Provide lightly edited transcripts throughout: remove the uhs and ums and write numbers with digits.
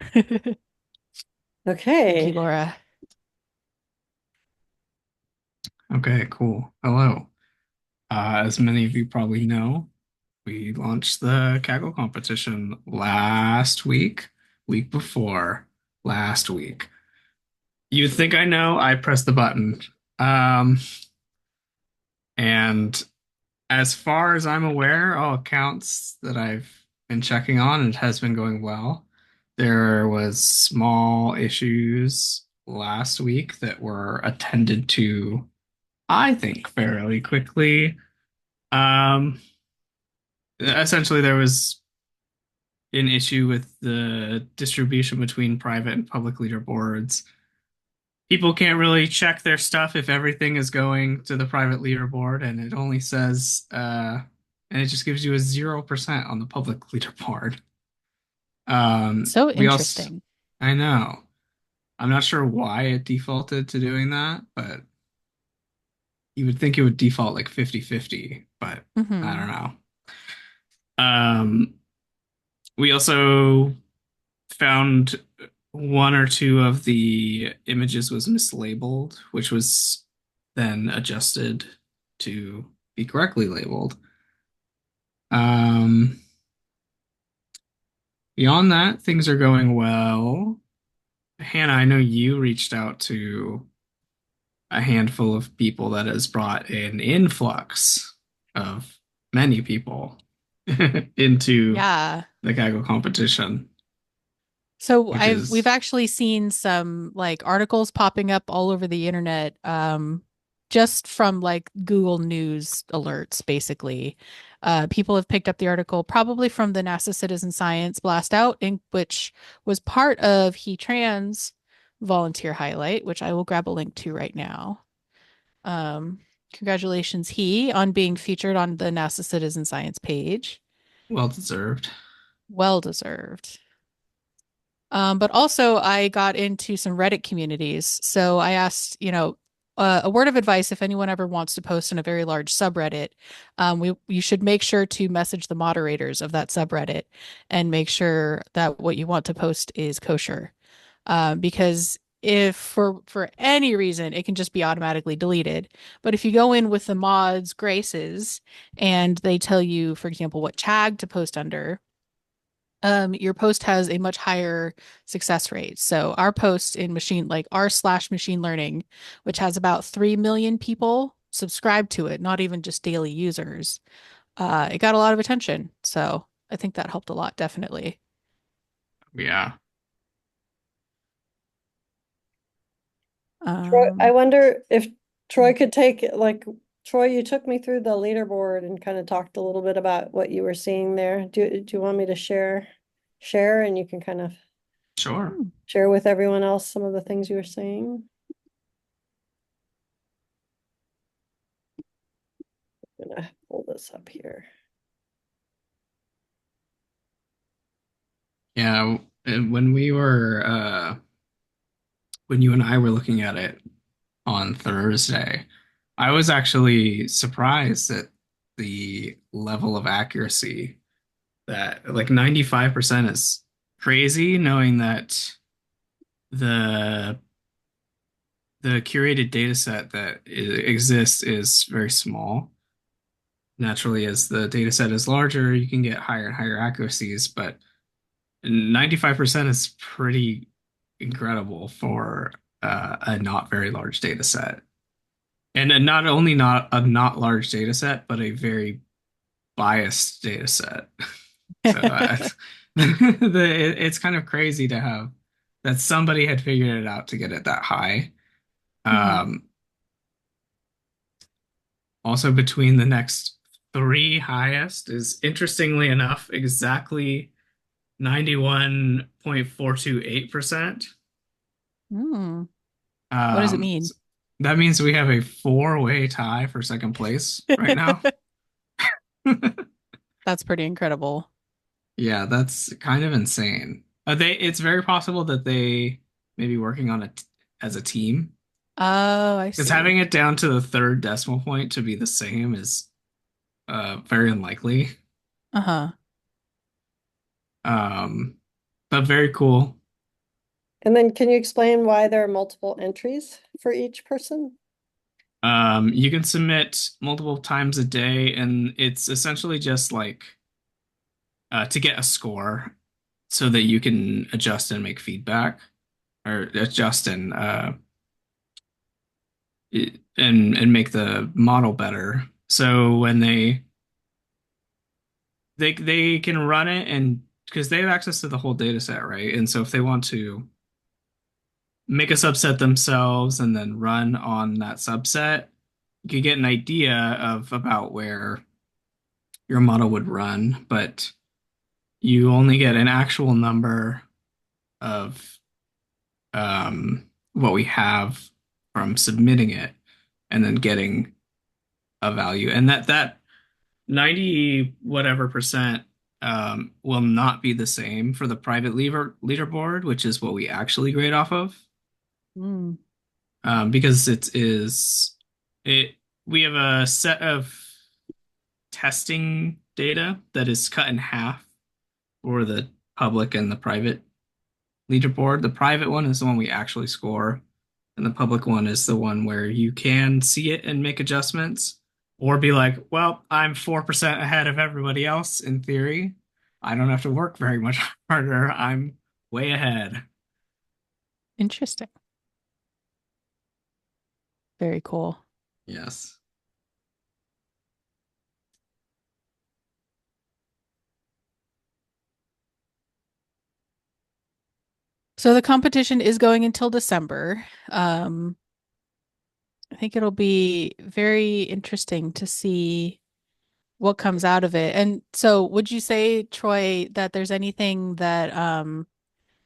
Thank you, Okay. Laura. Okay, cool. Hello. As many of you probably know, we launched the Kaggle competition last week, week before last week. You'd think I know, I pressed the button. Um, and as far as I'm aware, all accounts that I've been checking on, it has been going well. There was small issues last week that were attended to, I think, fairly quickly. Um, Essentially, there was an issue with the distribution between private and public leaderboards. People can't really check their stuff if everything is going to the private leaderboard, and it only says, and it just gives you a 0% on the public leaderboard. So We also, interesting. I know, I'm not sure why it defaulted to doing that, but you would think it would default like 50-50, but I Hmm. don't know. Um, we also found one or two of the images was mislabeled, which was then adjusted to be correctly labeled. Um, Beyond that, things are going well. Hannah, I know you reached out to a handful of people that has brought an influx of many people into Yeah. the Kaggle competition, So which we've is, actually seen some like articles popping up all over the internet, just from like Google News alerts, basically. People have picked up the article probably from the NASA Citizen Science Blast Out, in which was part of He Trans volunteer highlight, which I will grab a link to right now. Um, Congratulations, He, on being featured on the NASA Citizen Science page. well deserved. Well deserved. But also, I got into some Reddit communities. So I asked, a word of advice if anyone ever wants to post in a very large subreddit, you should make sure to message the moderators of that subreddit and make sure that what you want to post is kosher. Because if for any reason it can just be automatically deleted, but if you go in with the mods' graces and they tell you, for example, what tag to post under, your post has a much higher success rate. So our post in like r/machine learning, which has about 3 million people subscribed to it, not even just daily users, it got a lot of attention. So I think that helped a lot, definitely. Yeah. Troy, I Um, wonder if Troy could take like Troy, you took me through the leaderboard and kind of talked a little bit about what you were seeing there. Do you want me to share and you can kind of Sure. share with everyone else some of the things you were saying? I'm gonna pull this up here. Yeah, and when you and I were looking at it on Thursday, I was actually surprised at the level of accuracy that like 95% is crazy, knowing that the the curated data set that exists is very small. Naturally, as the data set is larger, you can get higher and higher accuracies, but 95% is pretty incredible for a not very large data set. And not only not a not large data set, but a very biased data set. So it's kind of crazy to have that somebody had figured it out to get it that high. mhm. Um, Also, between the next three highest is interestingly enough exactly 91.428%. Mm. What does it mean? That means we have a four-way tie for second place right now. That's pretty incredible. Yeah, that's kind of insane. It's very possible that they may be working on it as a team. Oh, I Because see. having it down to the third decimal point to be the same is very unlikely. Uh-huh. Um, but very cool. And then can you explain why there are multiple entries for each person? You can submit multiple times a day, and it's essentially just like to get a score so that you can adjust and make feedback or adjust and make the model better. So when they can run it and because they have access to the whole data set, right? And so if they want to make a subset themselves and then run on that subset, you could get an idea of about where your model would run, but you only get an actual number of what we have from submitting it and then getting a value. And that 90 whatever percent will not be the same for the private leaderboard, which is what we actually grade off of. Mm, Because it we have a set of testing data that is cut in half for the public and the private leaderboard. The private one is the one we actually score, and the public one is the one where you can see it and make adjustments, or be like, well, I'm 4% ahead of everybody else in theory. I don't have to work very much harder. I'm way ahead. interesting. Very cool. Yes. So the competition is going until December. Um, I think it'll be very interesting to see what comes out of it. And so would you say, Troy, that there's anything that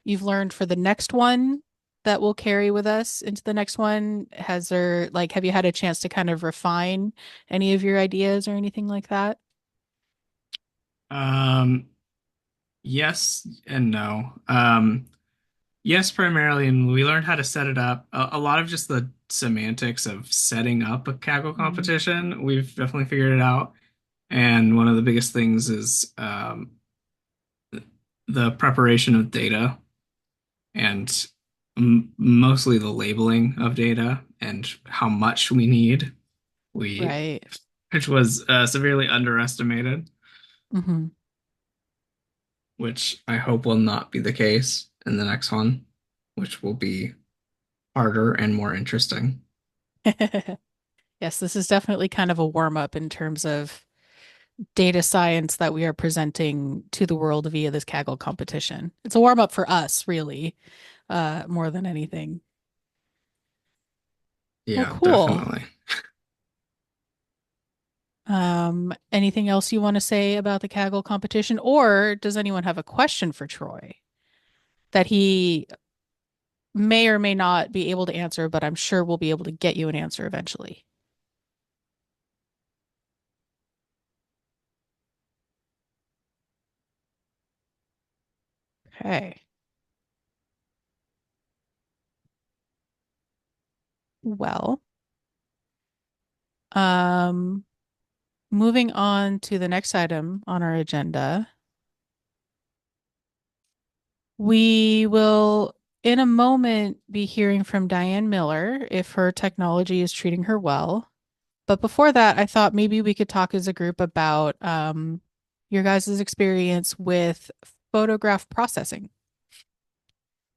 you've learned for the next one that will carry with us into the next one? Has there like have you had a chance to kind of refine any of your ideas or anything like that? Um, yes and no. Yes, primarily, and we learned how to set it up. A lot of just the semantics of setting up a Kaggle Mm, competition, we've definitely figured it out. And one of the biggest things is the preparation of data and mostly the labeling of data and how much we need. We, right. which was severely underestimated, Hmm. which I hope will not be the case in the next one, which will be harder and more interesting. Yes, this is definitely kind of a warm up in terms of data science that we are presenting to the world via this Kaggle competition. It's a warm up for us, really, more than anything. Well, Yeah, cool. definitely. Anything else you want to say about the Kaggle competition, or does anyone have a question for Troy that he may or may not be able to answer, but I'm sure we'll be able to get you an answer eventually. Okay. Well, um, moving on to the next item on our agenda, we will in a moment be hearing from Diane Miller if her technology is treating her well. But before that, I thought maybe we could talk as a group about your guys' experience with photograph processing.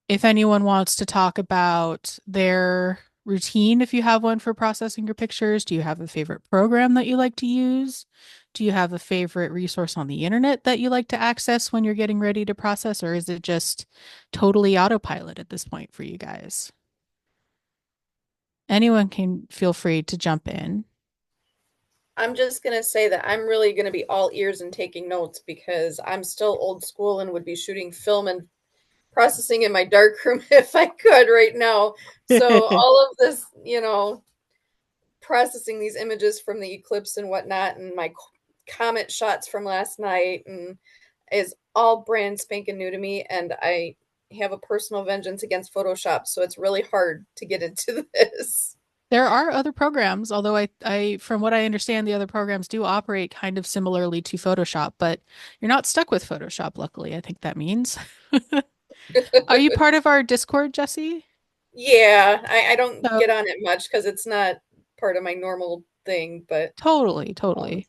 If anyone wants to talk about their routine, if you have one for processing your pictures, do you have a favorite program that you like to use? Do you have a favorite resource on the internet that you like to access when you're getting ready to process, or is it just totally autopilot at this point for you guys? Anyone can feel free to jump in. I'm just gonna say that I'm really gonna be all ears and taking notes because I'm still old school and would be shooting film and processing in my darkroom if I could right now. So all of this, processing these images from the eclipse and whatnot, and my comet shots from last night, and is all brand spanking new to me. And I have a personal vengeance against Photoshop, so it's really hard to get into this. There are other programs, although from what I understand, the other programs do operate kind of similarly to Photoshop, but you're not stuck with Photoshop, luckily, I think that means. Are you part of our Discord, Jesse? Yeah, I don't So get on it much because it's not part of my normal thing, but totally, um, totally.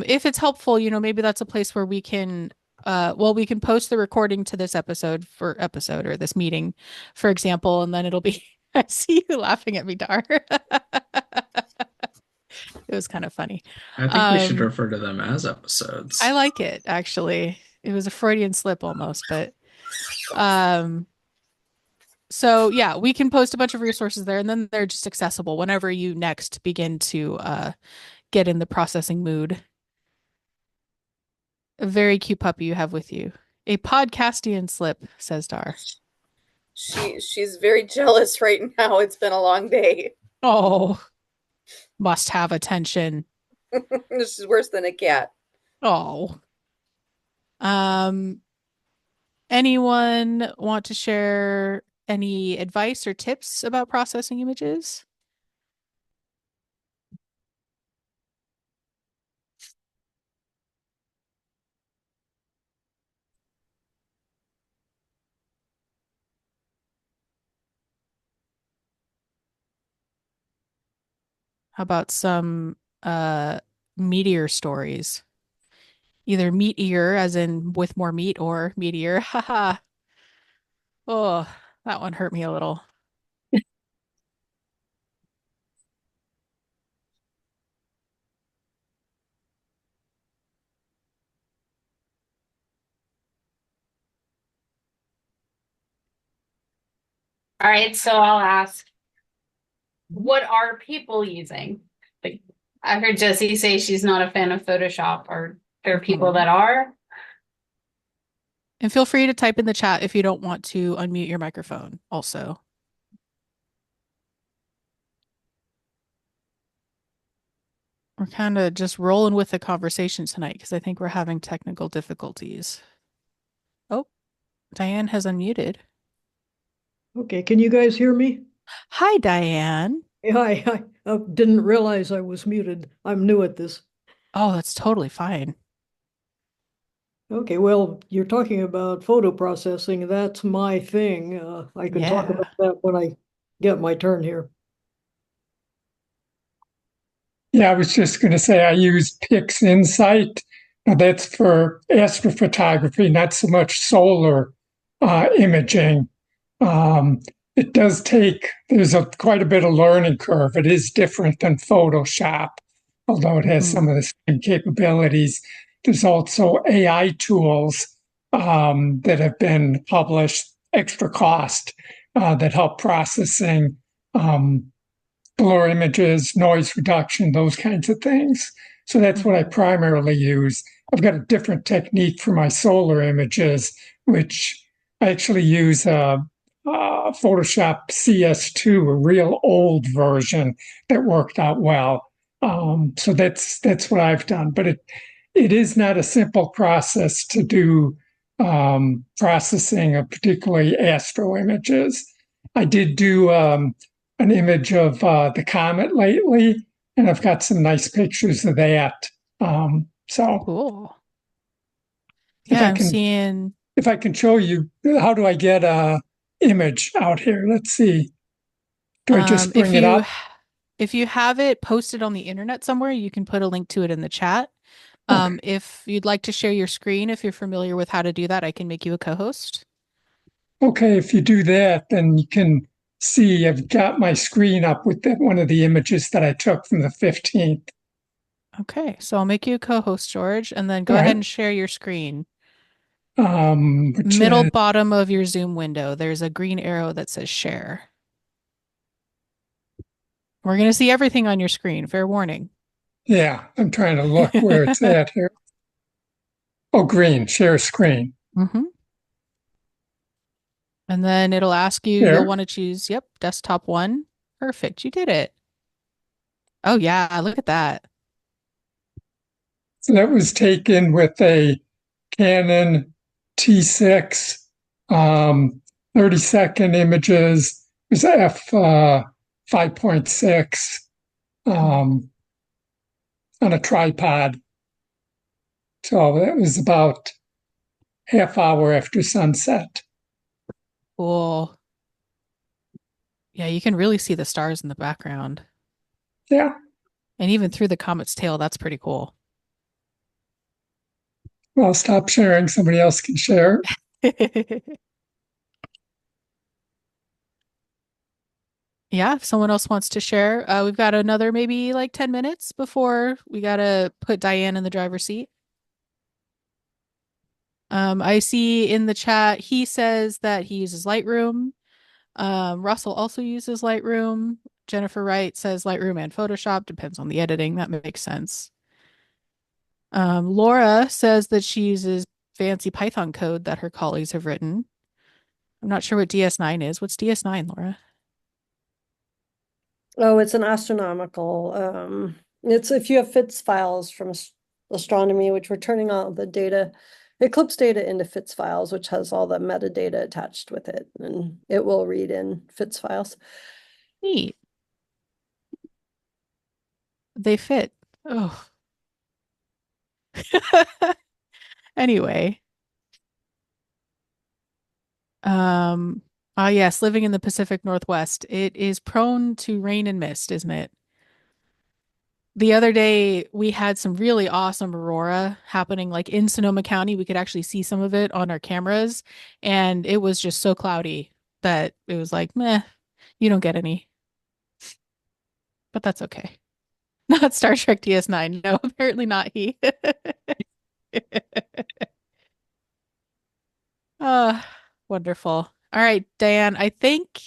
If it's helpful, maybe that's a place where we can well, we can post the recording to this episode or this meeting, for example, and then it'll be I see you laughing at me, Dar. It was kind of funny. I think we should Um, refer to them as I episodes. like it actually. It was a Freudian slip almost, but um, so yeah, we can post a bunch of resources there, and then they're just accessible whenever you next begin to get in the processing mood. A very cute puppy you have with you. A podcastian slip, says Dar. she's very jealous right now. It's been a long day. Oh, must have attention. This is worse than a cat. Oh. Um, anyone want to share any advice or tips about processing images? How about some meteor stories? Either meteor, as in with more meat, or meteor. Haha. Oh, that one hurt me a little. All right, so I'll ask, what are people using? Like, I heard Jessie say she's not a fan of Photoshop. Are there people that are? And feel free to type in the chat if you don't want to unmute your microphone also. We're kind of just rolling with the conversation tonight because I think we're having technical difficulties. Oh, Diane has unmuted. Okay, can you guys hear me? Hi, Diane. Yeah, I didn't realize I was muted. I'm new at this. Oh, that's totally fine. Okay, well, you're talking about photo processing. That's my thing. I can talk Yeah. about that when I get my turn here. Yeah, I was just going to say I use Pix Insight. Now that's for astrophotography, not so much solar imaging. Um, it does take, there's quite a bit of learning curve. It is different than Photoshop, although it has Mhm. some of the same capabilities. There's also AI tools that have been published, extra cost, that help processing. Blur images, noise reduction, those kinds of things. So that's what I Mhm. primarily use. I've got a different technique for my solar images, which I actually use Photoshop CS2, a real old version that worked out well. So that's what I've done. But it is not a simple process to do processing of particularly astro images. I did do an image of the comet lately, and I've got some nice pictures of that. So Cool. if Yeah, I I'm can seeing if I can show you, how do I get a image out here? Let's see. Do I just if bring it you up? if you have it posted on the internet somewhere, you can put a link to it in the chat. Okay. If you'd like to share your screen, if you're familiar with how to do that, I can make you a co-host. Okay, if you do that, then you can see I've got my screen up with one of the images that I took from the 15th. Okay, so I'll make you a co-host, George, and then All go ahead right. and share your screen. Which Middle is, bottom of your Zoom window, there's a green arrow that says share. We're going to see everything on your screen, fair warning. yeah, I'm trying to look where it's at here. Oh, green, share screen. hmm And then it'll ask you, you'll There. want to choose, yep, desktop one. Perfect, you did it. Oh yeah, look at that. So that was taken with a Canon T6, 30-second images. It was f 5.6 on a tripod. So that was about half hour after sunset. Cool. Yeah, you can really see the stars in the background. Yeah. And even through the comet's tail, that's pretty cool. Well, stop sharing. Somebody else can share. Yeah, if someone else wants to share, we've got another maybe like 10 minutes before we gotta put Diane in the driver's seat. I see in the chat, he says that he uses Lightroom. Russell also uses Lightroom. Jennifer Wright says Lightroom and Photoshop, depends on the editing. That makes sense. Laura says that she uses fancy Python code that her colleagues have written. I'm not sure what DS9 is. What's DS9, Laura? Oh, it's an astronomical, it's if you have FITS files from astronomy, which we're turning all the data, Eclipse data into FITS files, which has all the metadata attached with it, and it will read in FITS files. Neat. They fit. Oh. Anyway. Um, yes, living in the Pacific Northwest, it is prone to rain and mist, isn't it? The other day we had some really awesome aurora happening like in Sonoma County. We could actually see some of it on our cameras, and it was just so cloudy that it was like, meh, you don't get any. But that's okay. Not Star Trek DS9. No, apparently not he. Ah, wonderful. All right, Diane, I think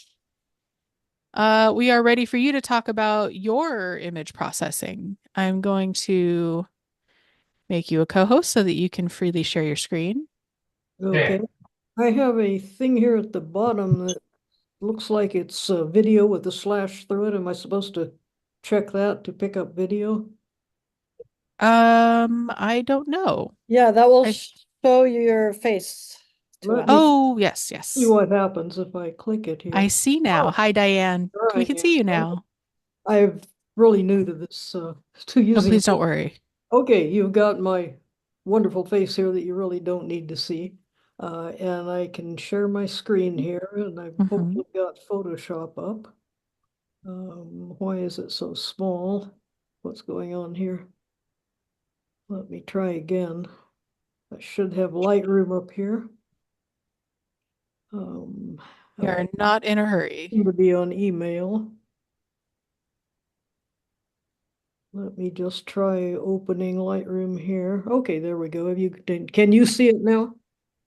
we are ready for you to talk about your image processing. I'm going to make you a co-host so that you can freely share your screen. Okay. I have a thing here at the bottom that looks like it's a video with a slash through it. Am I supposed to check that to pick up video? I don't know. Yeah, that will I show you your face to Let us. me Oh, yes, see yes. what happens if I click it I here. see now. Oh, Hi, Diane. there We I can am. see you Oh, now. I'm really new to this, to No, using please don't worry. Okay, you've got my wonderful face here that you really don't need to see. And I can share my screen here, and I've Hmm. hopefully got Photoshop up. Why is it so small? What's going on here? Let me try again. I should have Lightroom up here. Um, You're I not in a hurry. seem to be on email. Let me just try opening Lightroom here. Okay, there we go. Can you see it now?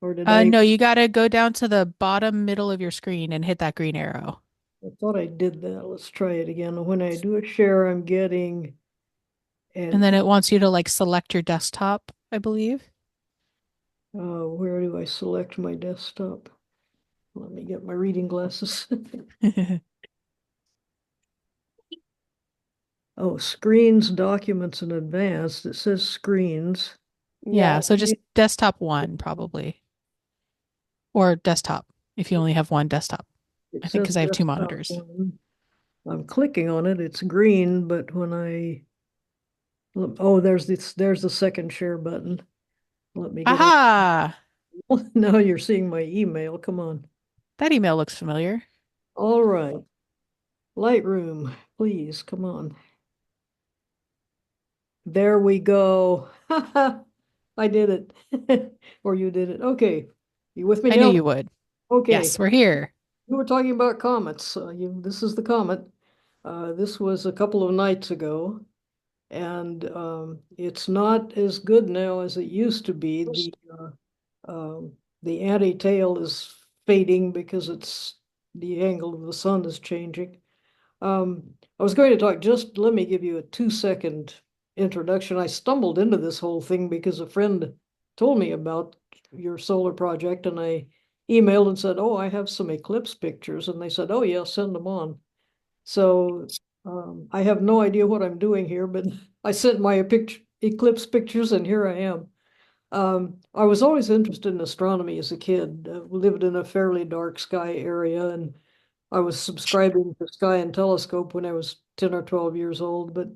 Or did I? No, you gotta go down to the bottom middle of your screen and hit that green arrow. I thought I did that. Let's try it again. When I do a share, I'm getting And an then e it wants you to like select your desktop, I believe. where do I select my desktop? Let me get my reading glasses. Oh, screens, documents, and advanced. It says screens. Yeah, Yeah, so just desktop one probably, or desktop if you only have one desktop. It I think says because I have two desktop monitors. one. I'm clicking on it. It's green, but when I look, oh, there's the second share button. Let me get on. Aha! Now you're seeing my email. Come on. That email looks familiar. All right. Lightroom, please, come on. There we go. I did it. Or you did it. Okay. You with me I knew now? you would. Okay. Yes, we're here. You were talking about comets. This is the comet. This was a couple of nights ago, and it's not as good now as it used to be. The anti-tail is fading because the angle of the sun is changing. I was going to talk, just let me give you a 2-second introduction. I stumbled into this whole thing because a friend told me about your solar project, and I emailed and said, "Oh, I have some eclipse pictures." And they said, "Oh, yeah, send them on." So I have no idea what I'm doing here, but I sent my eclipse pictures, and here I am. I was always interested in astronomy as a kid. Lived in a fairly dark sky area, and I was subscribing to Sky and Telescope when I was 10 or 12 years old, but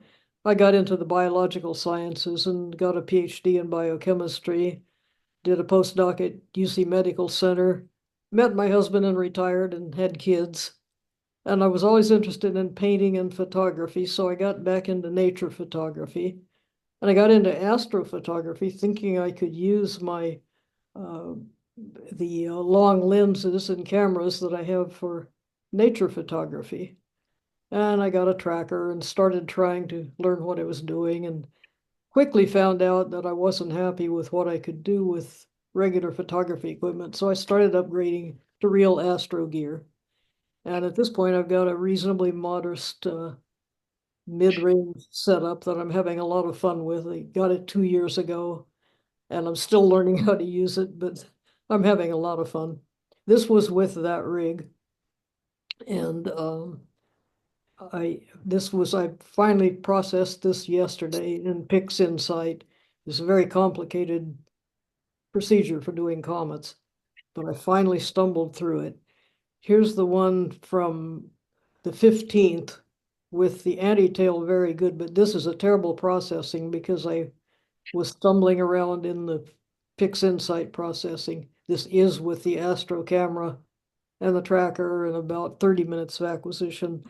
I got into the biological sciences and got a PhD in biochemistry, did a postdoc at UC Medical Center, met my husband and retired and had kids. And I was always interested in painting and photography, so I got back into nature photography. And I got into astrophotography thinking I could use my uh, the long lenses and cameras that I have for nature photography. And I got a tracker and started trying to learn what I was doing, and quickly found out that I wasn't happy with what I could do with regular photography equipment. So I started upgrading to real astro gear. And at this point, I've got a reasonably modest mid-range setup that I'm having a lot of fun with. I got it 2 years ago, and I'm still learning how to use it, but I'm having a lot of fun. This was with that rig, and I finally processed this yesterday in PixInsight. It's a very complicated procedure for doing comets, but I finally stumbled through it. Here's the one from the 15th with the anti-tail very good, but this is a terrible processing because I was stumbling around in the PixInsight processing. This is with the Astro camera and the tracker and about 30 minutes of acquisition.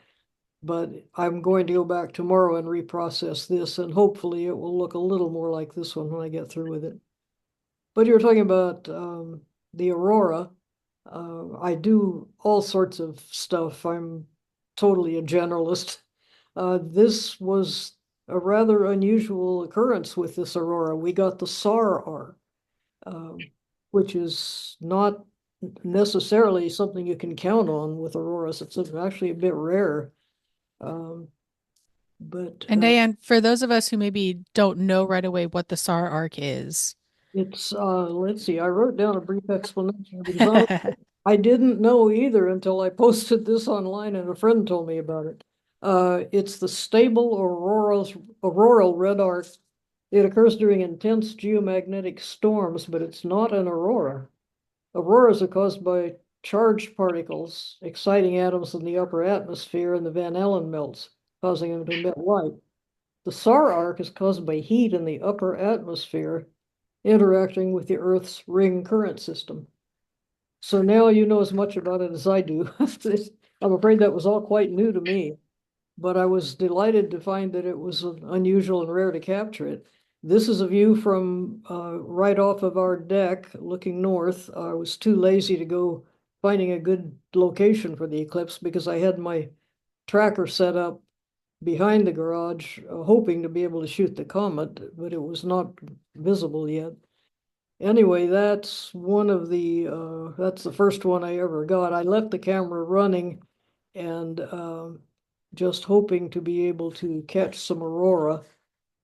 But I'm going to go back tomorrow and reprocess this, and hopefully it will look a little more like this one when I get through with it. But you were talking about the Aurora. I do all sorts of stuff. I'm totally a generalist. This was a rather unusual occurrence with this Aurora. We got the SAR arc, which is not necessarily something you can count on with auroras. It's actually a bit rare. Um, but And Diane, for those of us who maybe don't know right away what the SAR arc is. it's let's see, I wrote down a brief explanation because I didn't know either until I posted this online and a friend told me about it. It's the stable auroral red arc. It occurs during intense geomagnetic storms, but it's not an aurora. Auroras are caused by charged particles exciting atoms in the upper atmosphere, and the Van Allen melts, causing them to emit light. The SAR arc is caused by heat in the upper atmosphere interacting with the Earth's ring current system. So now you know as much about it as I do. I'm afraid that was all quite new to me, but I was delighted to find that it was unusual and rare to capture it. This is a view from right off of our deck looking north. I was too lazy to go finding a good location for the eclipse because I had my tracker set up behind the garage, hoping to be able to shoot the comet, but it was not visible yet. Anyway, that's that's the first one I ever got. I left the camera running and just hoping to be able to catch some aurora.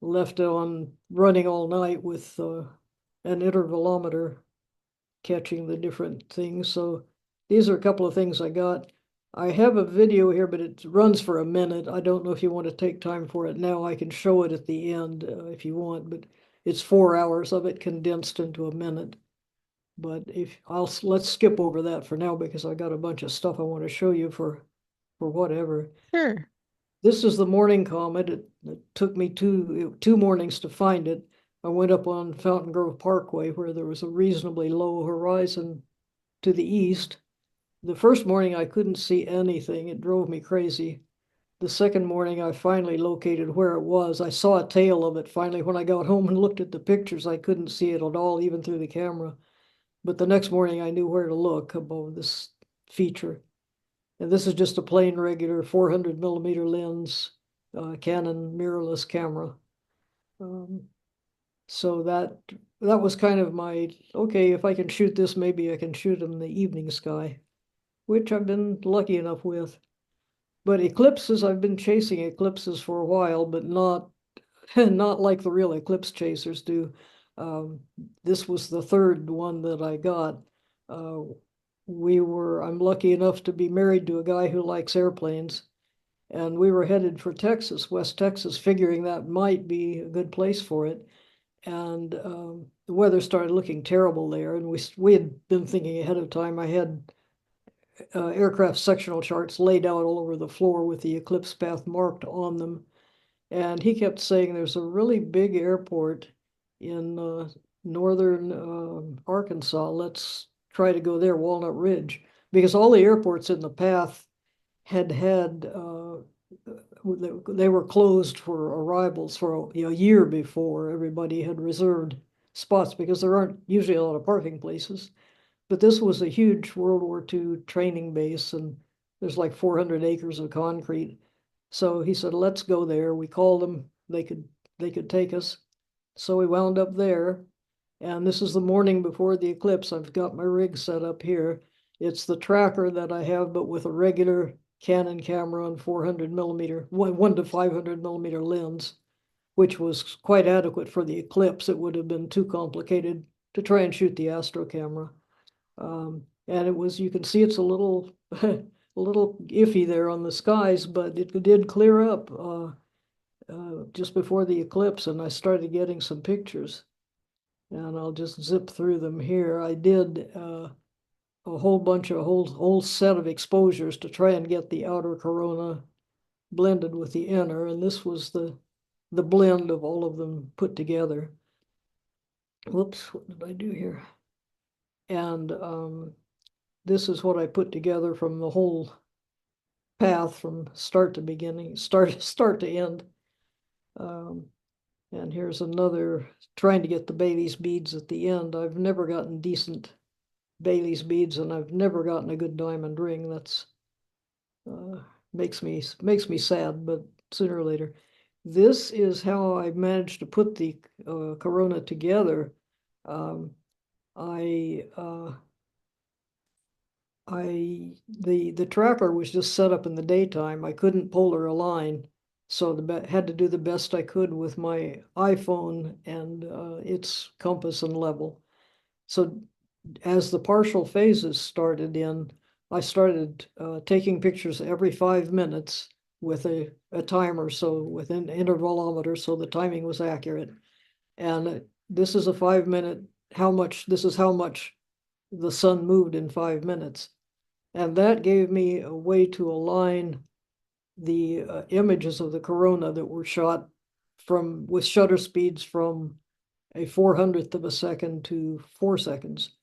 Left it on running all night with an intervalometer catching the different things. So these are a couple of things I got. I have a video here, but it runs for a minute. I don't know if you want to take time for it now. I can show it at the end if you want, but it's 4 hours of it condensed into a minute. But let's skip over that for now because I got a bunch of stuff I want to show you for whatever. Sure. This is the morning comet. It took me two mornings to find it. I went up on Fountain Grove Parkway where there was a reasonably low horizon to the east. The first morning I couldn't see anything. It drove me crazy. The second morning I finally located where it was. I saw a tail of it finally when I got home and looked at the pictures. I couldn't see it at all, even through the camera. But the next morning I knew where to look above this feature. And this is just a plain regular 400 millimeter lens, Canon mirrorless camera. So that was kind of my, okay, if I can shoot this, maybe I can shoot in the evening sky, which I've been lucky enough with. But eclipses, I've been chasing eclipses for a while, but not not like the real eclipse chasers do. This was the third one that I got. Uh, I'm lucky enough to be married to a guy who likes airplanes, and we were headed for Texas, West Texas, figuring that might be a good place for it. And the weather started looking terrible there, and we had been thinking ahead of time. I had aircraft sectional charts laid out all over the floor with the eclipse path marked on them. And he kept saying there's a really big airport in northern Arkansas. Let's try to go there, Walnut Ridge, because all the airports in the path had they were closed for arrivals for a year before. Everybody had reserved spots because there aren't usually a lot of parking places. But this was a huge World War II training base, and there's like 400 acres of concrete. So he said, let's go there. We called them, they could take us. So we wound up there. And this is the morning before the eclipse. I've got my rig set up here. It's the tracker that I have, but with a regular Canon camera and 400 millimeter, 1 to 500 millimeter lens, which was quite adequate for the eclipse. It would have been too complicated to try and shoot the astro camera. And it was, you can see it's a little, a little iffy there on the skies, but it did clear up just before the eclipse, and I started getting some pictures. And I'll just zip through them here. I did a whole set of exposures to try and get the outer corona blended with the inner, and this was the blend of all of them put together. Whoops, what did I do here? And this is what I put together from the whole path from start to beginning, start to end. And here's another, trying to get the Bailey's beads at the end. I've never gotten decent Bailey's beads, and I've never gotten a good diamond ring. That's makes me sad, but sooner or later. This is how I managed to put the corona together. The tracker was just set up in the daytime. I couldn't polar align, so had to do the best I could with my iPhone and its compass and level. So as the partial phases started in, I started taking pictures every 5 minutes with a timer, so with an intervalometer, so the timing was accurate. And this is a 5 minute, this is how much the sun moved in 5 minutes. And that gave me a way to align the images of the corona that were shot with shutter speeds from a 400th of a second to 4 seconds.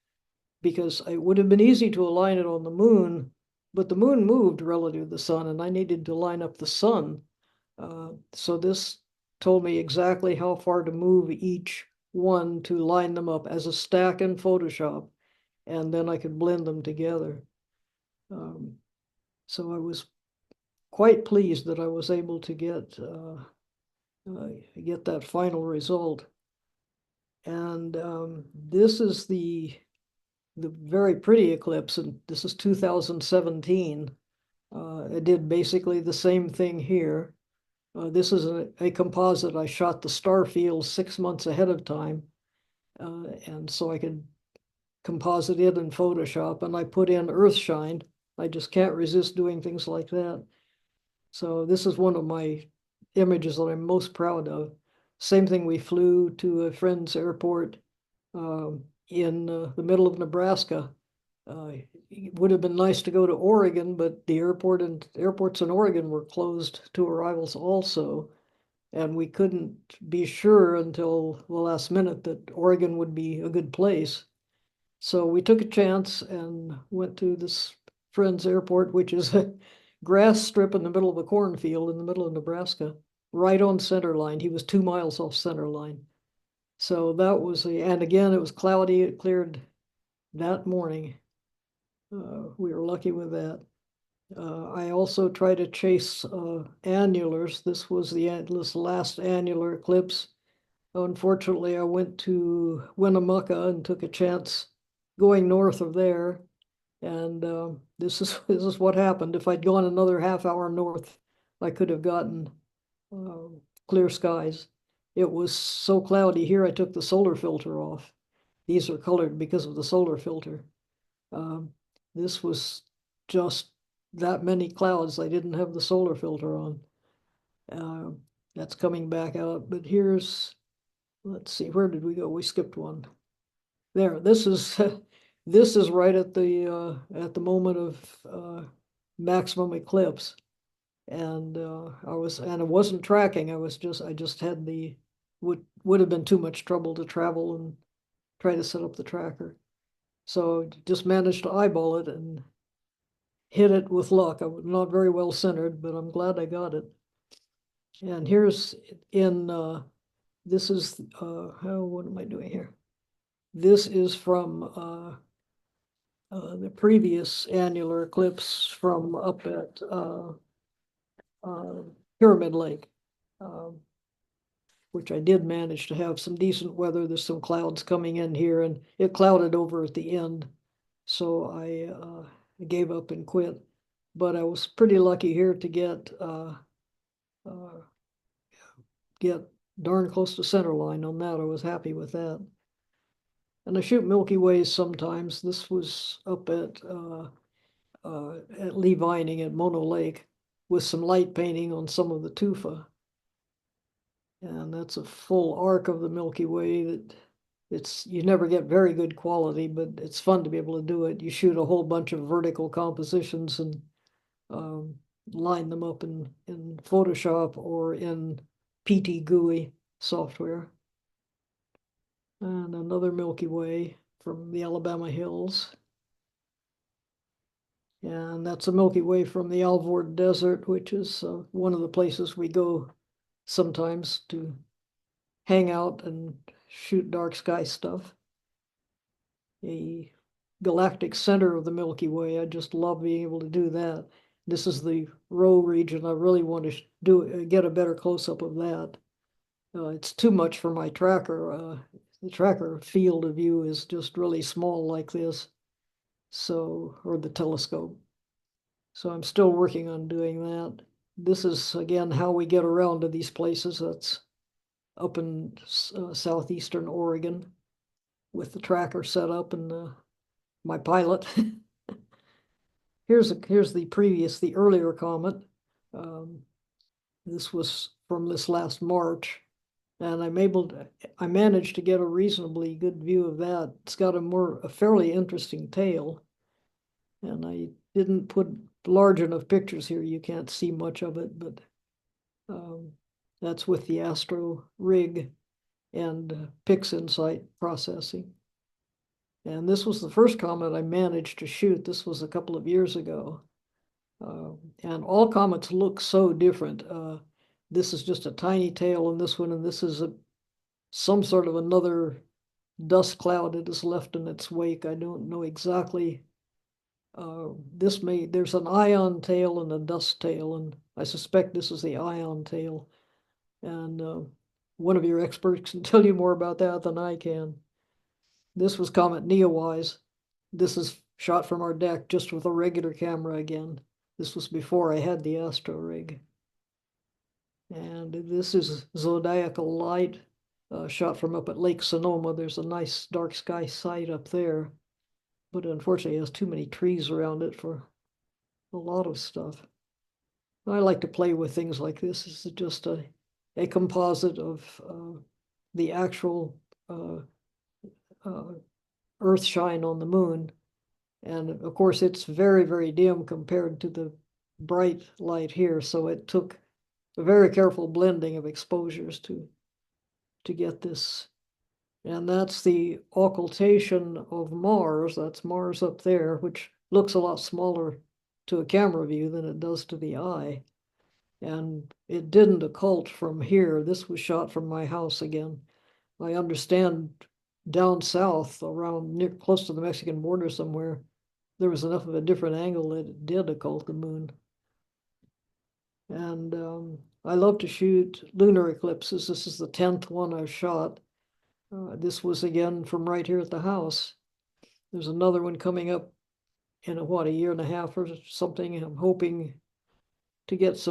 Because it would have been easy to align it on the moon, but the moon moved relative to the sun, and I needed to line up the sun. So this told me exactly how far to move each one to line them up as a stack in Photoshop, and then I could blend them together. So I was quite pleased that I was able to get that final result. And this is the very pretty eclipse, and this is 2017. I did basically the same thing here. This is a composite. I shot the star field 6 months ahead of time, and so I could composite it in Photoshop, and I put in Earthshine. I just can't resist doing things like that. So this is one of my images that I'm most proud of. Same thing, we flew to a friend's airport in the middle of Nebraska. It would have been nice to go to Oregon, but the airports in Oregon were closed to arrivals also. And we couldn't be sure until the last minute that Oregon would be a good place. So we took a chance and went to this friend's airport, which is a grass strip in the middle of a cornfield in the middle of Nebraska, right on center line. He was 2 miles off center line. So that was and again, it was cloudy. It cleared that morning. We were lucky with that. I also tried to chase annulars. This was this last annular eclipse. Unfortunately, I went to Winnemucca and took a chance going north of there. And this is what happened. If I'd gone another half hour north, I could have gotten clear skies. It was so cloudy here, I took the solar filter off. These are colored because of the solar filter. This was just that many clouds. I didn't have the solar filter on. That's coming back out. But here's, let's see, where did we go? We skipped one. There, this is this is right at the moment of maximum eclipse. And it wasn't tracking. I just had would have been too much trouble to travel and try to set up the tracker. So just managed to eyeball it and hit it with luck. I was not very well centered, but I'm glad I got it. And here's this is, what am I doing here? This is from the previous annular eclipse from up at Pyramid Lake, which I did manage to have some decent weather. There's some clouds coming in here, and it clouded over at the end. So I gave up and quit. But I was pretty lucky here to get darn close to center line on that. I was happy with that. And I shoot Milky Ways sometimes. This was up at Lee Vining at Mono Lake with some light painting on some of the tufa. And that's a full arc of the Milky Way that you never get very good quality, but it's fun to be able to do it. You shoot a whole bunch of vertical compositions and line them up in Photoshop or in PT GUI software. And another Milky Way from the Alabama Hills. And that's a Milky Way from the Alvord Desert, which is one of the places we go sometimes to hang out and shoot dark sky stuff. A galactic center of the Milky Way. I just love being able to do that. This is the Rho region. I really want to get a better close-up of that. It's too much for my tracker. The tracker field of view is just really small like this. So, or the telescope. So I'm still working on doing that. This is, again, how we get around to these places. That's up in southeastern Oregon with the tracker set up and my pilot. Here's the earlier comet. This was from this last March, and I managed to get a reasonably good view of that. It's got a fairly interesting tail, and I didn't put large enough pictures here. You can't see much of it, but that's with the Astro rig and PixInsight processing. And this was the first comet I managed to shoot. This was a couple of years ago. And all comets look so different. This is just a tiny tail on this one, and this is some sort of another dust cloud that is left in its wake. I don't know exactly. There's an ion tail and a dust tail, and I suspect this is the ion tail. And one of your experts can tell you more about that than I can. This was Comet Neowise. This is shot from our deck just with a regular camera again. This was before I had the Astro rig. And this is Zodiacal Light, shot from up at Lake Sonoma. There's a nice dark sky site up there, but unfortunately it has too many trees around it for a lot of stuff. I like to play with things like this. This is just a composite of the actual Earth shine on the moon. And of course, it's very, very dim compared to the bright light here. So it took a very careful blending of exposures to get this. And that's the occultation of Mars. That's Mars up there, which looks a lot smaller to a camera view than it does to the eye. And it didn't occult from here. This was shot from my house again. I understand down south around close to the Mexican border somewhere, there was enough of a different angle that it did occult the moon. And I love to shoot lunar eclipses. This is the 10th one I've shot. This was again from right here at the house. There's another one coming up in a year and a half or something. I'm hoping to get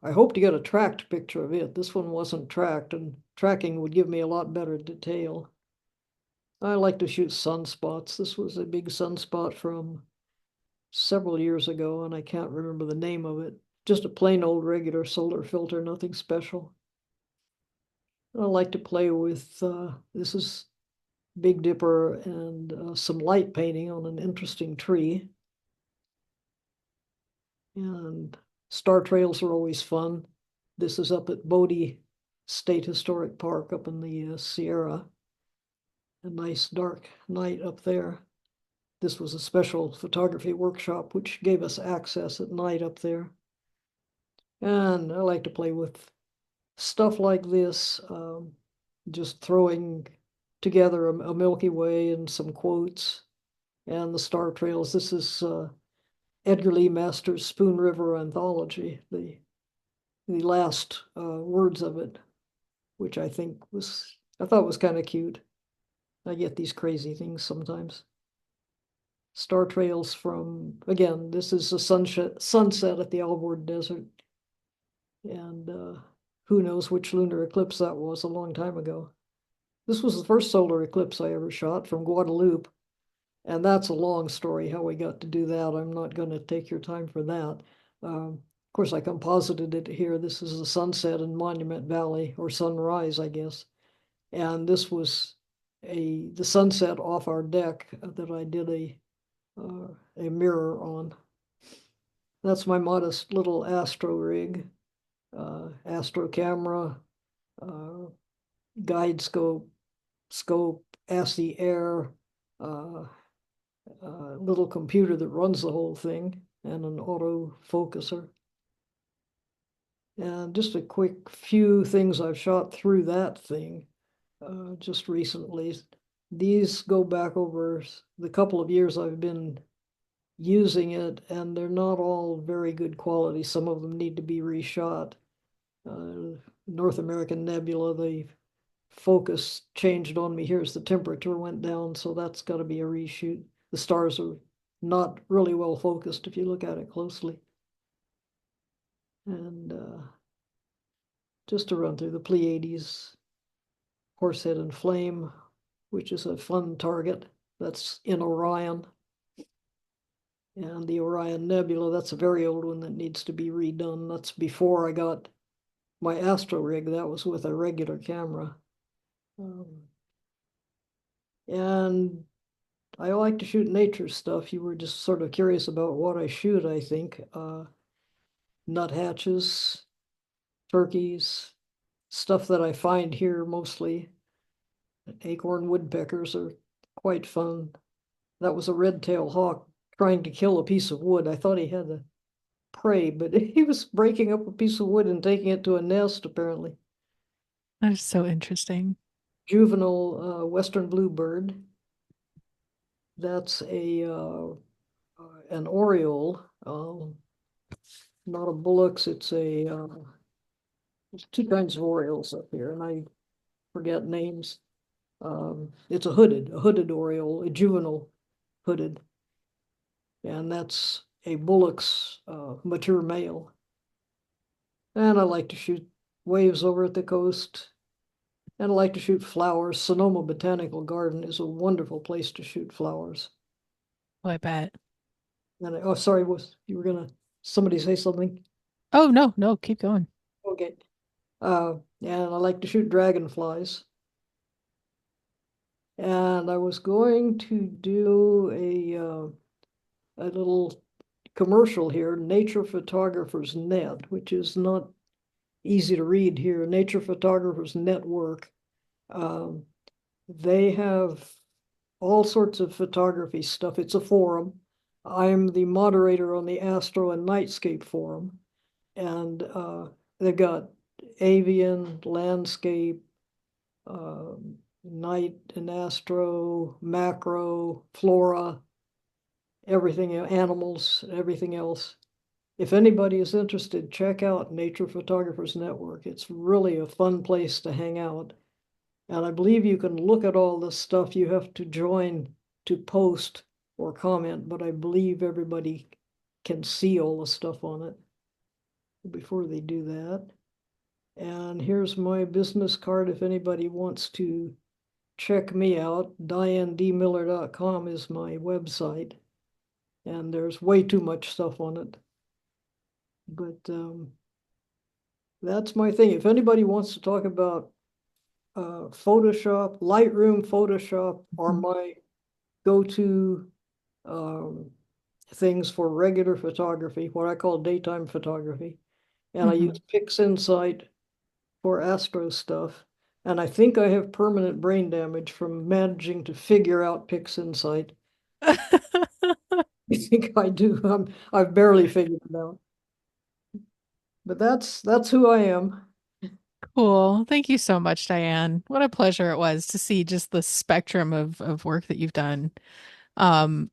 I hope to get a tracked picture of it. This one wasn't tracked, and tracking would give me a lot better detail. I like to shoot sunspots. This was a big sunspot from several years ago, and I can't remember the name of it. Just a plain old regular solar filter, nothing special. I like to play with, this is Big Dipper and some light painting on an interesting tree. And star trails are always fun. This is up at Bodie State Historic Park up in the Sierra. A nice dark night up there. this was a special photography workshop, which gave us access at night up there. And I like to play with stuff like this, just throwing together a Milky Way and some quotes and the star trails. This is Edgar Lee Masters' Spoon River Anthology, the last words of it, which I thought was kind of cute. I get these crazy things sometimes. Star trails from, again, this is a sunset at the Alvord Desert. And who knows which lunar eclipse that was a long time ago. This was the first solar eclipse I ever shot from Guadalupe. And that's a long story how we got to do that. I'm not going to take your time for that. Of course, I composited it here. This is the sunset in Monument Valley, or sunrise, I guess. And this was the sunset off our deck that I did a mirror on. That's my modest little astro rig, astro camera, guide scope, ASCII air, little computer that runs the whole thing, and an auto focuser. And just a quick few things I've shot through that thing just recently. These go back over the couple of years I've been using it, and they're not all very good quality. Some of them need to be reshot. North American Nebula, the focus changed on me here as the temperature went down, so that's got to be a reshoot. The stars are not really well focused if you look at it closely. And just to run through the Pleiades, Horsehead and Flame, which is a fun target. That's in Orion. And the Orion Nebula, that's a very old one that needs to be redone. That's before I got my astro rig. That was with a regular camera. And I like to shoot nature stuff. You were just sort of curious about what I shoot, I think. Nuthatches, turkeys, stuff that I find here mostly. Acorn woodpeckers are quite fun. That was a red-tailed hawk trying to kill a piece of wood. I thought he had a prey, but he was breaking up a piece of wood and taking it to a nest, apparently. That is so interesting. Juvenile western bluebird. That's an oriole, not a bullock's. It's there's two kinds of orioles up here, and I forget names. It's a hooded oriole, a juvenile hooded, and that's a bullock's mature male. And I like to shoot waves over at the coast, and I like to shoot flowers. Sonoma Botanical Garden is a wonderful place to shoot flowers. Oh, I bet. And oh, sorry, you were gonna somebody say something? Oh, no, no, keep going. Okay. And I like to shoot dragonflies. And I was going to do a little commercial here, Nature Photographers Net, which is not easy to read here. Nature Photographers Network. They have all sorts of photography stuff. It's a forum. I'm the moderator on the Astro and Nightscape forum, and they've got avian, landscape, night and astro, macro, flora, everything, animals, everything else. If anybody is interested, check out Nature Photographers Network. It's really a fun place to hang out. And I believe you can look at all this stuff. You have to join to post or comment, but I believe everybody can see all the stuff on it before they do that. And here's my business card if anybody wants to check me out. DianeDMiller.com is my website, and there's way too much stuff on it. But that's my thing. If anybody wants to talk about Photoshop, Lightroom, Photoshop are my go-to things for regular photography, what I call daytime photography. And I use PixInsight for astro stuff. And I think I have permanent brain damage from managing to figure out PixInsight. I think I do. I've barely figured it out. But that's who I am. Cool. Thank you so much, Diane. What a pleasure it was to see just the spectrum of work that you've done. Um,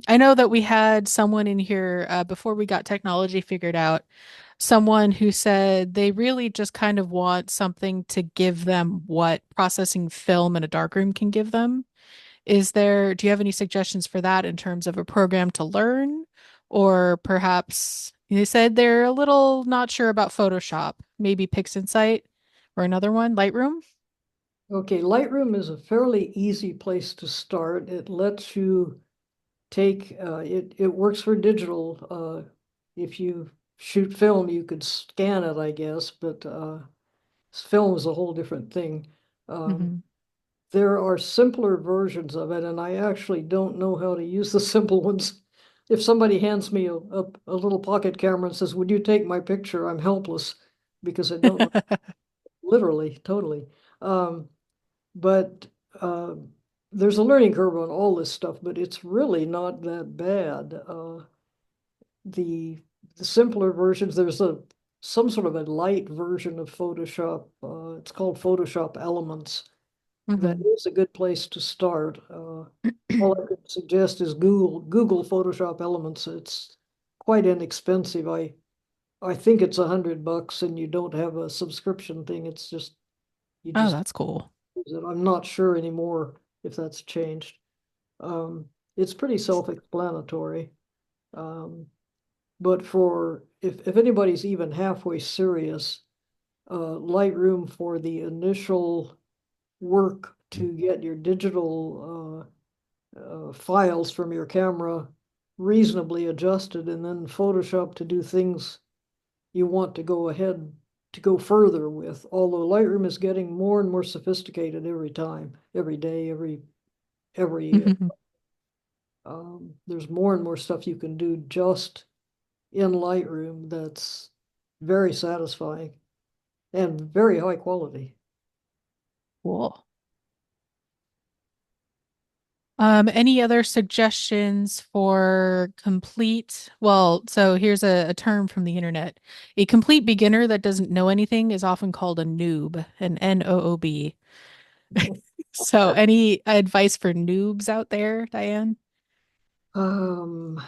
I know that we had someone in here before we got technology figured out, someone who said they really just kind of want something to give them what processing film in a darkroom can give them. Do you have any suggestions for that in terms of a program to learn? Or perhaps they said they're a little not sure about Photoshop, maybe PixInsight or another one, Lightroom? Okay, Lightroom is a fairly easy place to start. It lets you take it works for digital. If you shoot film, you could scan it, I guess, but film is a whole different thing. Um, Hmm. there are simpler versions of it, and I actually don't know how to use the simple ones. If somebody hands me a little pocket camera and says, "Would you take my picture?" I'm helpless because I don't know, literally, totally. Um, but uh, there's a learning curve on all this stuff, but it's really not that bad. The the simpler versions, there's a some sort of a light version of Photoshop. It's called Photoshop Elements. That Hmm. is a good place to start. All I could suggest is Google Photoshop Elements. It's quite inexpensive. I think it's $100 and you don't have a subscription thing. It's just you Oh, just that's cool. use it. I'm not sure anymore if that's changed. It's pretty self-explanatory. Um, but for if anybody's even halfway serious, Lightroom for the initial work to get your digital files from your camera reasonably adjusted, and then Photoshop to do things you want to go ahead to go further with. Although Lightroom is getting more and more sophisticated every time, every day, every there's more and more stuff you can do just in Lightroom that's very satisfying and very high quality. Cool. Any other suggestions for complete? Well, so here's a term from the internet. A complete beginner that doesn't know anything is often called a noob, an Noob. So, any advice for noobs out there, Diane? Um,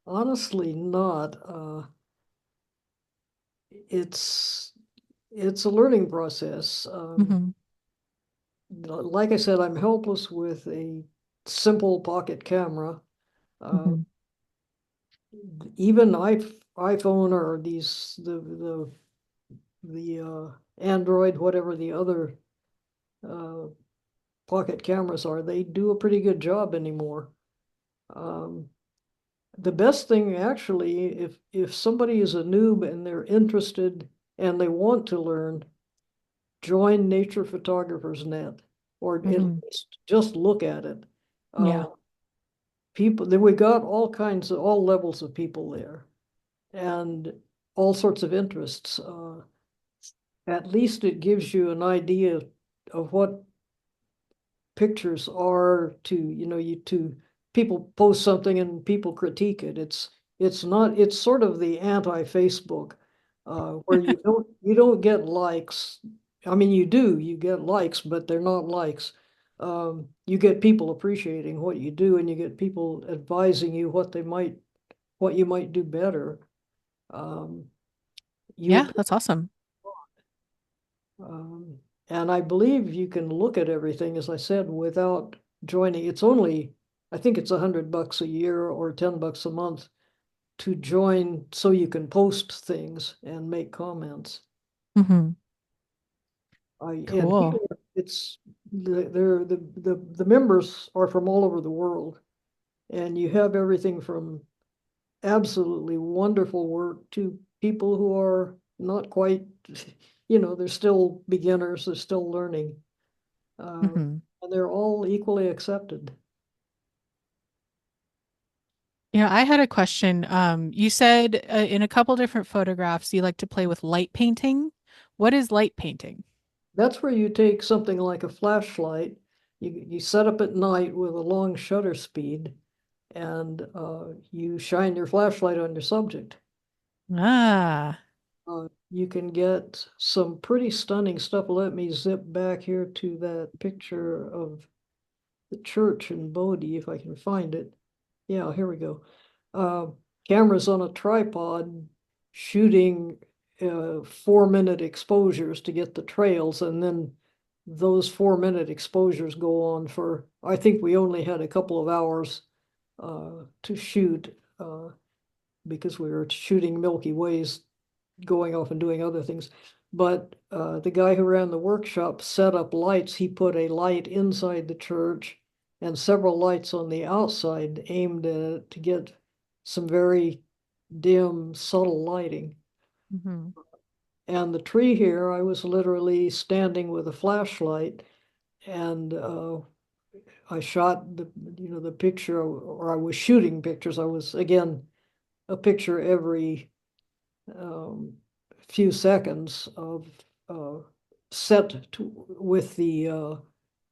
honestly, not. It's it's a learning process. Hmm. Like I said, I'm helpless with a simple pocket camera. Uh, Hmm. even iPhone or these the Android, whatever the other uh, pocket cameras are, they do a pretty good job anymore. Um, the best thing actually, if somebody is a noob and they're interested and they want to learn, join Nature Photographers Net, or at Hmm. least just look at it. Uh, Yeah. people then we got all levels of people there and all sorts of interests. At least it gives you an idea of what pictures are to you to people post something and people critique it. It's not it's sort of the anti-Facebook, where you don't get likes. I mean, you get likes, but they're not likes. You get people appreciating what you do, and you get people advising you what you might do better. Um, you Yeah, that's awesome. Um, and I believe you can look at everything, as I said, without joining. It's only, I think it's $100 a year or $10 a month to join so you can post things and make comments. Hmm. And here Cool. it's the members are from all over the world, and you have everything from absolutely wonderful work to people who are not quite, they're still beginners, they're still learning. uh, Hmm. and they're all equally accepted. I had a question. You said in a couple different photographs you like to play with light painting. What is light painting? That's where you take something like a flashlight You set up at night with a long shutter speed, and you shine your flashlight on your subject. Ah. You can get some pretty stunning stuff. Let me zip back here to that picture of the church in Bodie if I can find it. Yeah, here we go. Cameras on a tripod shooting 4-minute exposures to get the trails, and then those 4-minute exposures go on for, I think we only had a couple of hours to shoot because we were shooting Milky Ways, going off and doing other things. But the guy who ran the workshop set up lights. He put a light inside the church and several lights on the outside aimed at it to get some very dim, subtle lighting. Mm-hmm. And the tree here, I was literally standing with a flashlight, and I shot the picture, or I was shooting pictures. I was, again, a picture every few seconds of set with the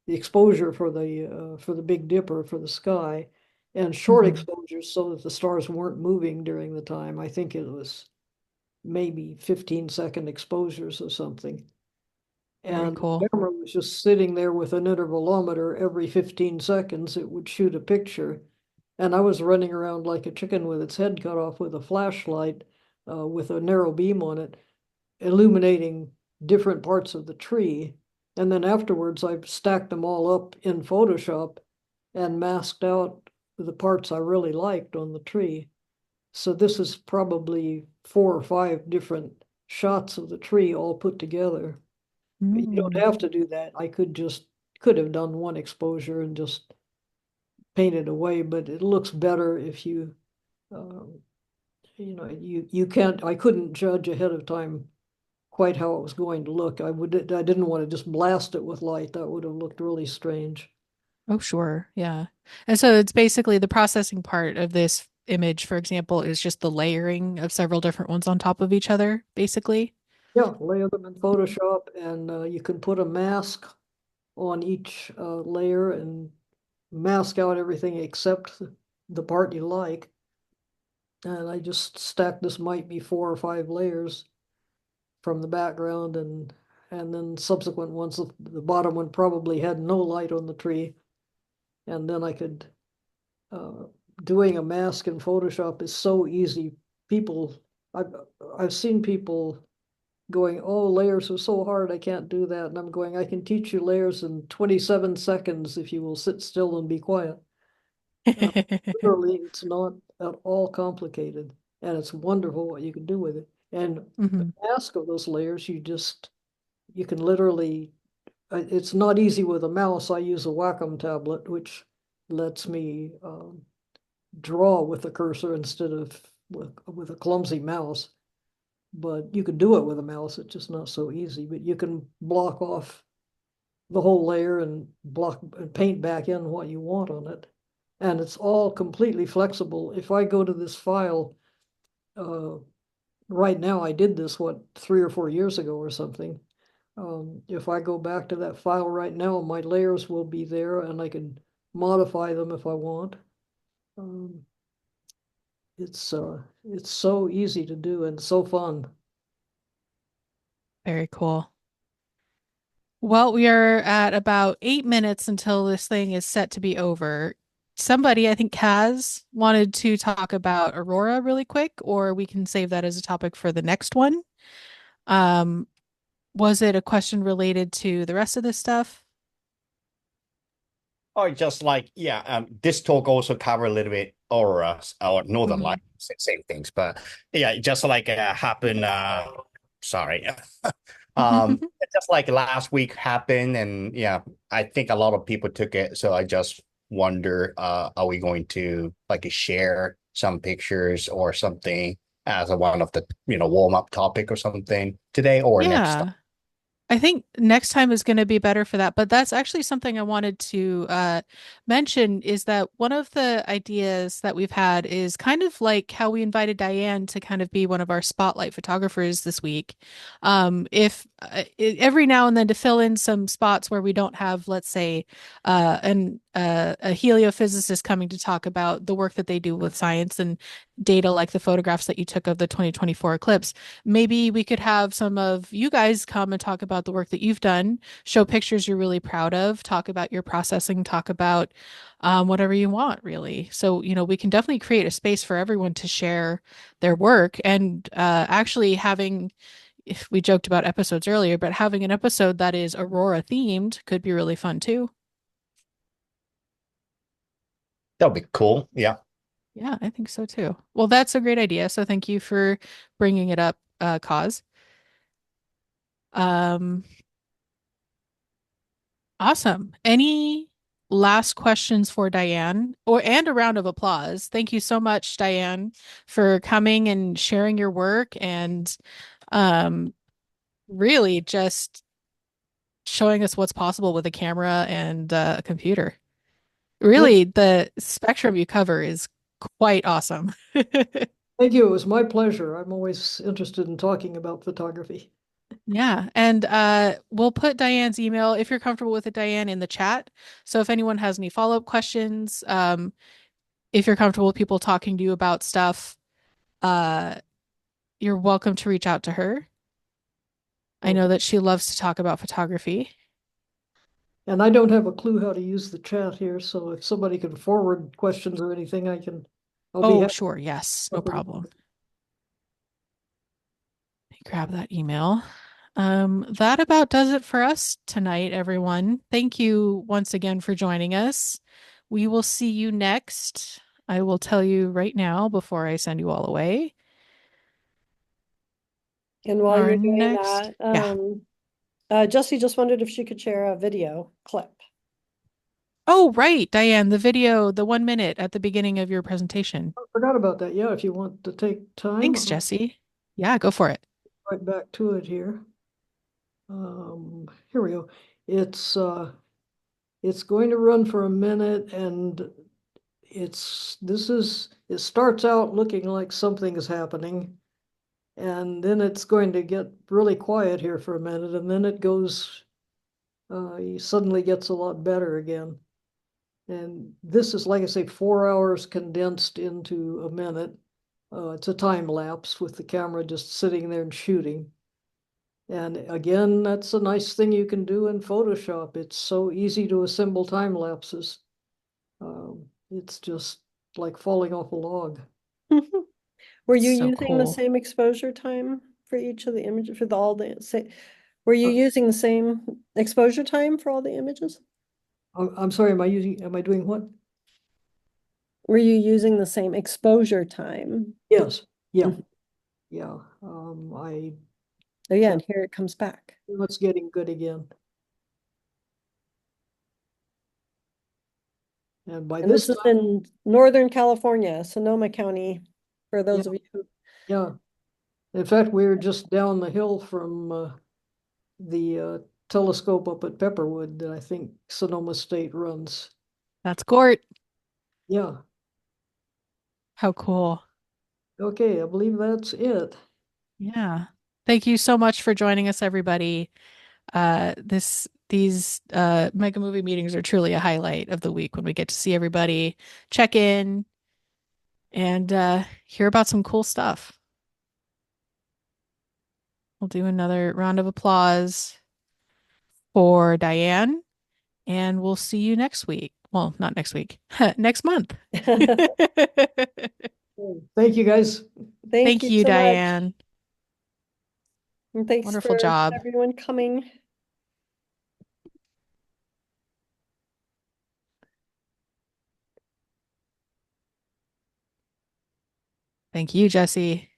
exposure for the Big Dipper for the sky, and short Mm-hmm. exposures so that the stars weren't moving during the time. I think it was maybe 15-second exposures or something. Very And the cool. camera was just sitting there with an intervalometer. Every 15 seconds, it would shoot a picture. And I was running around like a chicken with its head cut off with a flashlight with a narrow beam on it, illuminating different parts of the tree. And then afterwards, I've stacked them all up in Photoshop and masked out the parts I really liked on the tree. So this is probably 4 or 5 different shots of the tree all put together. You don't Mm. have to do that. I could have done one exposure and just painted away, but it looks better if um, you can't. I couldn't judge ahead of time quite how it was going to look. I didn't want to just blast it with light. That would have looked really strange. Oh, sure. Yeah. And so it's basically the processing part of this image, for example, is just the layering of several different ones on top of each other, basically. Yeah, layer them in Photoshop, and you can put a mask on each layer and mask out everything except the part you like. And I just stacked, this might be 4 or 5 layers from the background, and then subsequent ones. The bottom one probably had no light on the tree, and then I could uh, doing a mask in Photoshop is so easy. People, I've I've seen people going, "Oh, layers are so hard, I can't do that." And I'm going, "I can teach you layers in 27 seconds if you will sit still and be quiet." Uh, Literally, it's not at all complicated, and it's wonderful what you can do with it. And the Hmm. mask of those layers, you can literally, it's not easy with a mouse. I use a Wacom tablet, which lets me draw with the cursor instead of with a clumsy mouse. But you can do it with a mouse. It's just not so easy. But you can block off the whole layer and block and paint back in what you want on it. And it's all completely flexible. If I go to this file, uh, right now, I did this, 3 or 4 years ago or something. If I go back to that file right now, my layers will be there and I can modify them if I want. Um, it's so easy to do and so fun. Very cool. Well, we are at about 8 minutes until this thing is set to be over. Somebody, I think Kaz, wanted to talk about Aurora really quick, or we can save that as a topic for the next one. Um, was it a question related to the rest of this stuff? Or just like, yeah, this talk also cover a little bit aura or northern Hmm. light, same things. But yeah, just like happened, sorry. Um, just like last week happened, and yeah, I think a lot of people took it. So I just wonder, are we going to like share some pictures or something as a one of the warm up topic or something today or next time? Yeah. I think next time is going to be better for that. But that's actually something I wanted to mention is that one of the ideas that we've had is kind of like how we invited Diane to kind of be one of our spotlight photographers this week. If every now and then to fill in some spots where we don't have, let's say, a heliophysicist coming to talk about the work that they do with science and data, like the photographs that you took of the 2024 eclipse. Maybe we could have some of you guys come and talk about the work that you've done, show pictures you're really proud of, talk about your processing, talk about whatever you want, really. So, we can definitely create a space for everyone to share their work and actually having, if we joked about episodes earlier, but having an episode that is Aurora themed could be really fun too. That'll be cool. Yeah. Yeah, I think so too. Well, that's a great idea. So thank you for bringing it up, Cause. Um, awesome. Any last questions for Diane and a round of applause. Thank you so much, Diane, for coming and sharing your work and um, really just showing us what's possible with a camera and a computer. Thank, Really, the spectrum you cover is quite awesome. thank you. It was my pleasure. I'm always interested in talking about photography. Yeah, and we'll put Diane's email if you're comfortable with it, Diane, in the chat. So if anyone has any follow-up questions, if you're comfortable with people talking to you about stuff, uh, you're welcome to reach out to her. I know Okay. that she loves to talk about photography. And I don't have a clue how to use the chat here, so if somebody can forward questions or anything, I'll be Oh, happy. sure, yes, no problem. Grab that email. That about does it for us tonight, everyone. Thank you once again for joining us. We will see you next. I will tell you right now before I send you all away. And while Our you're doing next, that, yeah. Jessie just wondered if she could share a video clip. Oh, right, Diane, the video, the 1 minute at the beginning of your presentation. I forgot about that. Yeah, if you want to take time, Thanks, Jesse. Yeah, go for it. right back to it here. Here we go. It's it's going to run for a minute, and it starts out looking like something is happening, and then it's going to get really quiet here for a minute, and then it goes suddenly gets a lot better again. And this is, like I say, 4 hours condensed into a minute. It's a time lapse with the camera just sitting there and shooting. And again, that's a nice thing you can do in Photoshop. It's so easy to assemble time lapses. It's just like falling off a log. Were you So using the cool. same exposure time for each of the images for all the say? Were you Uh, using the same exposure time for all the images? I'm sorry, am I doing what? Were you using the same exposure time? Yes, yeah, Mhm. yeah. Oh yeah, Yeah, and here it comes back. it's getting good again. And by And this this is time, in Northern California, Sonoma County, for yeah, those of you who yeah. In fact, we were just down the hill from the telescope up at Pepperwood that I think Sonoma State runs. That's Gort. Yeah. How cool. Okay, I believe that's it. Yeah. Thank you so much for joining us, everybody. These mega movie meetings are truly a highlight of the week when we get to see everybody, check in, and hear about some cool stuff. We'll do another round of applause for Diane, and we'll see you next week. Well, not next week, next month. Thank you, guys. Thank Thank you you, so much. Diane. And thanks Wonderful for job. everyone coming. Thank you, Jesse.